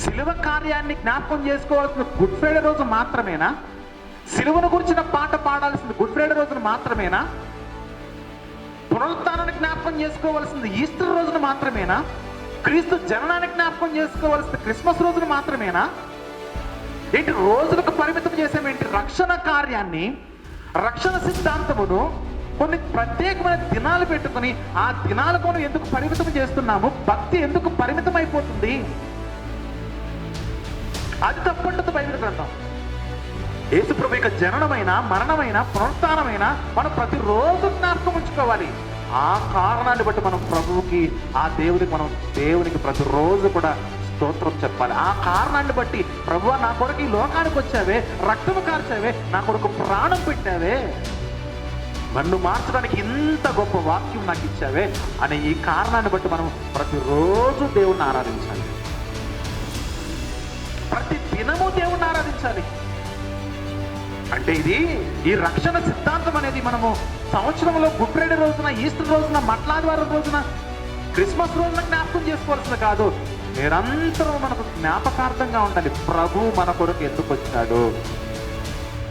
శిలువ కార్యాన్ని జ్ఞాపకం చేసుకోవాల్సిన గుడ్ ఫ్రైడే రోజు మాత్రమేనా? శిలువను గురించిన పాట పాడాల్సింది గుడ్ ఫ్రైడే రోజున మాత్రమేనా? పునరుత్థానాన్ని జ్ఞాపకం చేసుకోవాల్సింది ఈస్టర్ రోజున మాత్రమేనా? క్రీస్తు జననాన్ని జ్ఞాపకం చేసుకోవాల్సింది క్రిస్మస్ రోజున మాత్రమేనా? ఏంటి రోజులకు పరిమితం చేసామేంటి? రక్షణ కార్యాన్ని, రక్షణ సిద్ధాంతమును కొన్ని ప్రత్యేకమైన దినాలు పెట్టుకుని ఆ దినాలకు మనం ఎందుకు పరిమితం చేస్తున్నాము? భక్తి ఎందుకు పరిమితం అయిపోతుంది? అది తప్పంటుంది బైబిల్ గ్రంథం. యేసుప్రభు యొక్క జననమైన, మరణమైన, పునరుత్థానమైన మనం ప్రతిరోజు జ్ఞాపకం ఉంచుకోవాలి. ఆ కారణాన్ని బట్టి మనం ప్రభువుకి, ఆ దేవునికి ప్రతిరోజు కూడా స్తోత్రం చెప్పాలి. ఆ కారణాన్ని బట్టి ప్రభువా నా కొరకు ఈ లోకానికి వచ్చావే, రక్తము కార్చావే, నా కొరకు ప్రాణం పెట్టావే, నన్ను మార్చడానికి ఇంత గొప్ప వాక్యం నాకు ఇచ్చావే అనే ఈ కారణాన్ని బట్టి మనం ప్రతిరోజు దేవుణ్ణి ఆరాధించాలి. ప్రతి దినము దేవుణ్ణి ఆరాధించాలి. అంటే ఈ రక్షణ సిద్ధాంతం అనేది మనము సంవత్సరంలో గుడ్ ఫ్రైడే రోజున, ఈస్టర్ రోజున, మట్లాదివారం రోజున, క్రిస్మస్ రోజున జ్ఞాపకం చేసుకోవాల్సింది కాదు. నిరంతరం మనకు జ్ఞాపకార్థంగా ఉండాలి ప్రభు మన కొరకు ఎందుకు వచ్చాడు,